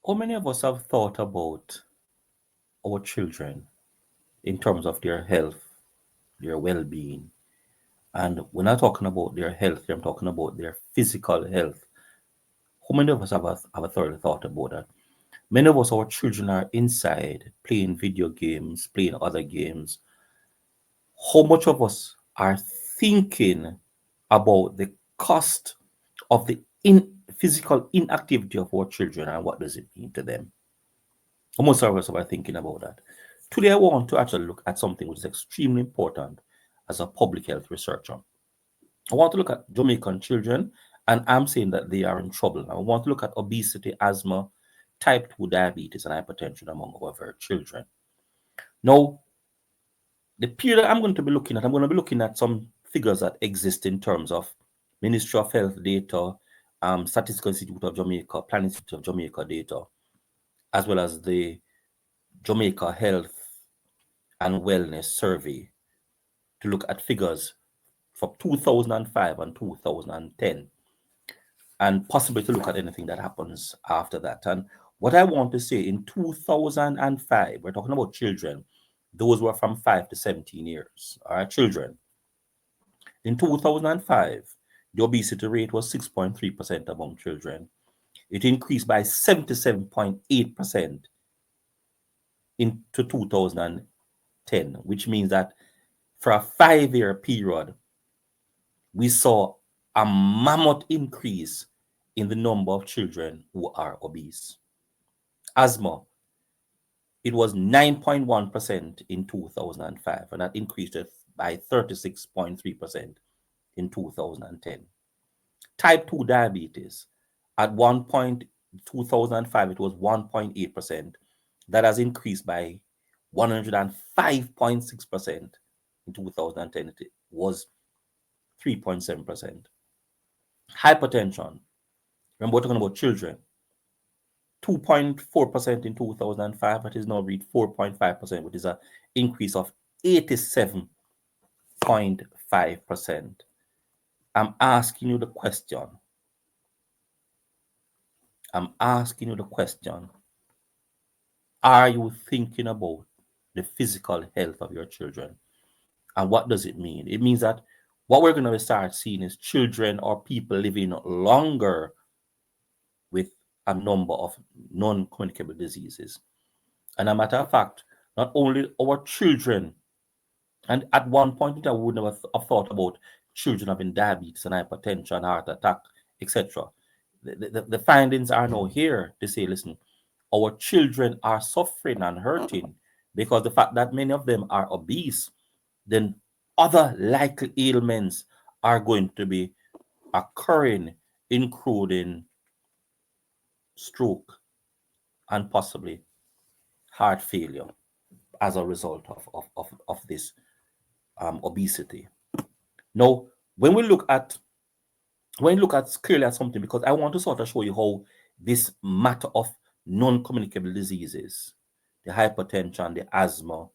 How many of us have thought about our children in terms of their health, their well-being? And we're not talking about their health, I'm talking about their physical health. How many of us have a thoroughly thought about that? Many of us, our children are inside playing video games, playing other games. How much of us are thinking about the cost of the physical inactivity of our children and what does it mean to them? How much of us are thinking about that? Today, I want to actually look at something which is extremely important as a public health researcher. I want to look at Jamaican children, and I'm saying that they are in trouble. I want to look at obesity, asthma, type 2 diabetes, and hypertension among our very children. Now, the period I'm going to be looking at, I'm going to be looking at some figures that exist in terms of Ministry of Health data, Statistical Institute of Jamaica, Planning Institute of Jamaica data, as well as the Jamaica Health and Wellness Survey to look at figures from 2005 and 2010, and possibly to look at anything that happens after that. And what I want to say, in 2005, we're talking about children, those were from 5 to 17 years, all right, children. In 2005, the obesity rate was 6.3% among children. It increased by 77.8% into 2010, which means that for a 5-year period, we saw a mammoth increase in the number of children who are obese. Asthma, it was 9.1% in 2005, and that increased by 36.3% in 2010. Type 2 diabetes, at one point, 2005, it was 1.8%. That has increased by 105.6% in 2010. It was 3.7%. Hypertension, remember we're talking about children, 2.4% in 2005, it is now reached 4.5%, which is an increase of 87.5%. I'm asking you the question. Are you thinking about the physical health of your children? And what does it mean? It means that what we're going to start seeing is children or people living longer with a number of non-communicable diseases. And a matter of fact, not only our children, and at one point I would never have thought about children having diabetes and hypertension, heart attack, etc. The findings are now here to say, listen, our children are suffering and hurting because the fact that many of them are obese, then other likely ailments are going to be occurring, including stroke and possibly heart failure as a result of this obesity. Now, when we look at clearly at something, because I want to sort of show you how this matter of non-communicable diseases, the hypertension, the asthma,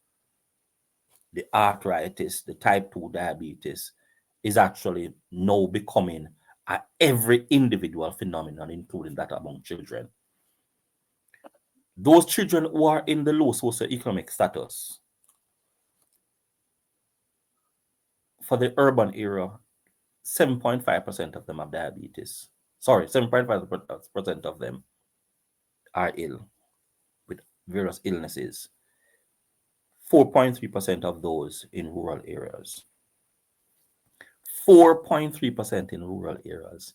the arthritis, the type 2 diabetes, is actually now becoming every individual phenomenon, including that among children. Those children who are in the low socioeconomic status, for the urban area, 7.5% of them have diabetes. Sorry, 7.5% of them are ill with various illnesses. 4.3% of those in rural areas. 4.3% in rural areas,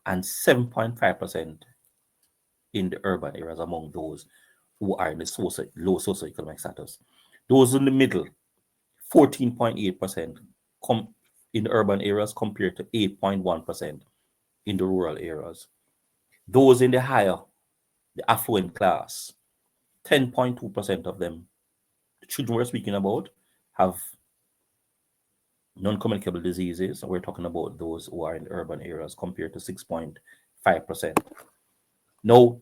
and 7.5% in the urban areas among those who are in the low socioeconomic status. Those in the middle, 14.8% in the urban areas compared to 8.1% in the rural areas. Those in the higher, the affluent class, 10.2% of them, the children we're speaking about, have non-communicable diseases. We're talking about those who are in the urban areas compared to 6.5%. Now,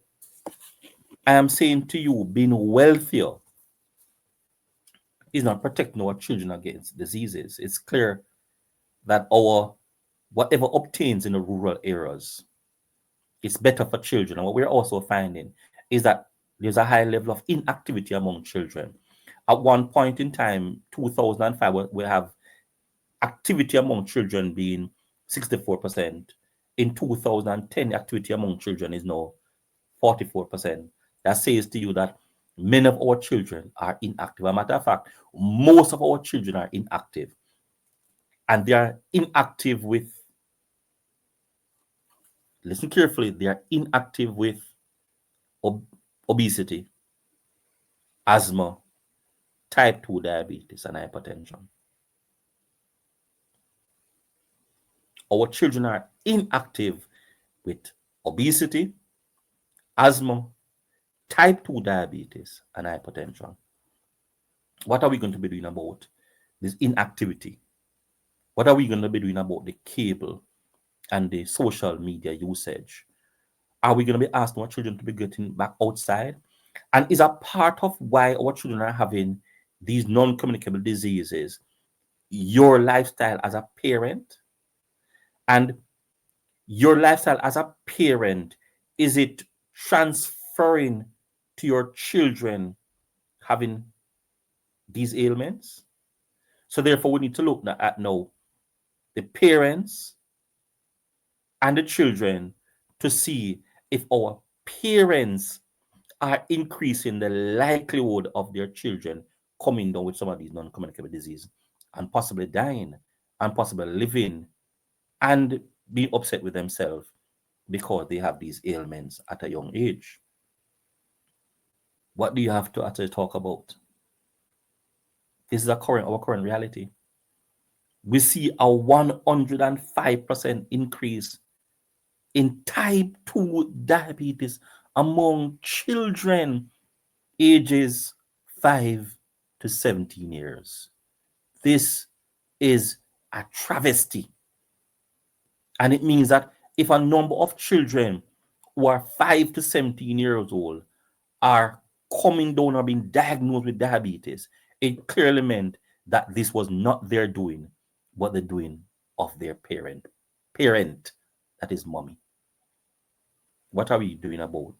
I am saying to you, being wealthier is not protecting our children against diseases. It's clear that our whatever obtains in the rural areas, it's better for children. And what we're also finding is that there's a high level of inactivity among children. At one point in time, 2005, we have activity among children being 64%. In 2010, activity among children is now 44%. That says to you that many of our children are inactive. As a matter of fact, most of our children are inactive. And they are inactive with, listen carefully, they are inactive with obesity, asthma, type 2 diabetes, and hypertension. Our children are inactive with obesity, asthma, type 2 diabetes, and hypertension. What are we going to be doing about this inactivity? What are we going to be doing about the cable and the social media usage? Are we going to be asking our children to be getting back outside? And is a part of why our children are having these non-communicable diseases your lifestyle as a parent? And your lifestyle as a parent, is it transferring to your children having these ailments? So therefore, we need to look at now the parents and the children to see if our parents are increasing the likelihood of their children coming down with some of these non-communicable diseases and possibly dying and possibly living and being upset with themselves because they have these ailments at a young age. What do you have to actually talk about? This is our current reality. We see a 105% increase in type 2 diabetes among children ages 5 to 17 years. This is a travesty. And it means that if a number of children who are 5 to 17 years old are coming down or being diagnosed with diabetes, it clearly meant that this was not their doing, but the doing of their parent. Parent, that is mommy. What are we doing about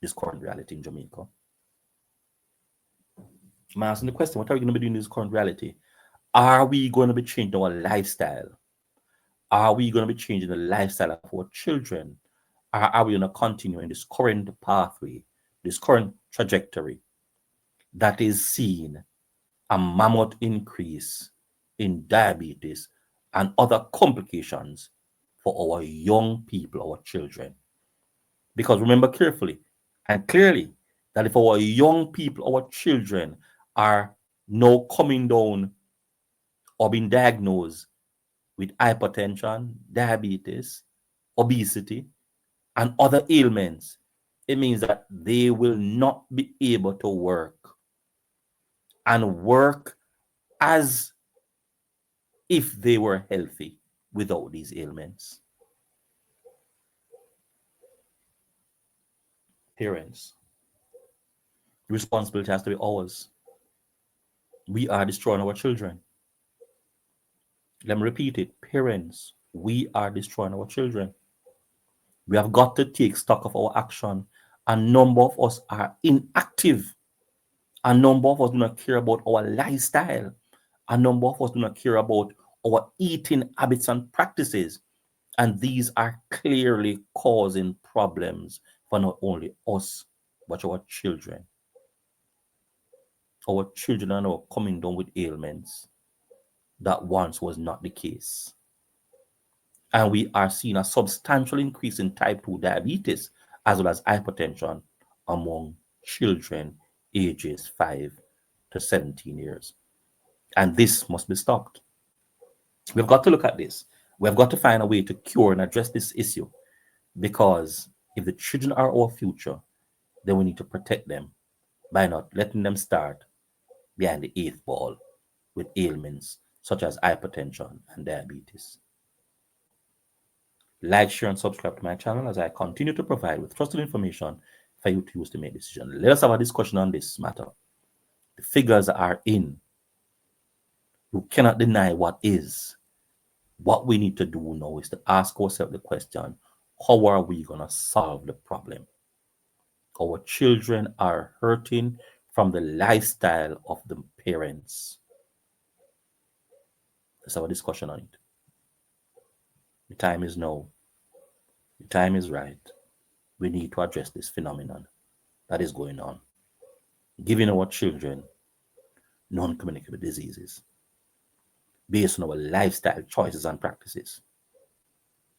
this current reality in Jamaica? I'm asking the question, what are we going to be doing in this current reality? Are we going to be changing our lifestyle? Are we going to be changing the lifestyle of our children? Or are we going to continue in this current pathway, this current trajectory that is seeing a mammoth increase in diabetes and other complications for our young people, our children? Because remember carefully and clearly that if our young people, our children, are now coming down or being diagnosed with hypertension, diabetes, obesity, and other ailments, it means that they will not be able to work and work as if they were healthy without these ailments. Parents, the responsibility has to be ours. We are destroying our children. Let me repeat it. Parents, we are destroying our children. We have got to take stock of our action. A number of us are inactive. A number of us do not care about our lifestyle. A number of us do not care about our eating habits and practices. And these are clearly causing problems for not only us, but our children. Our children are now coming down with ailments that once was not the case. And we are seeing a substantial increase in type 2 diabetes as well as hypertension among children ages 5 to 17 years. And this must be stopped. We've got to look at this. We've got to find a way to cure and address this issue, because if the children are our future, then we need to protect them by not letting them start behind the eighth ball with ailments such as hypertension and diabetes. Like, share, and subscribe to my channel as I continue to provide with trusted information for you to use to make decisions. Let us have a discussion on this matter. The figures are in. You cannot deny what is. What we need to do now is to ask ourselves the question, how are we going to solve the problem? Our children are hurting from the lifestyle of the parents. Let's have a discussion on it. The time is now. The time is right. We need to address this phenomenon that is going on, giving our children non communicable diseases based on our lifestyle choices and practices.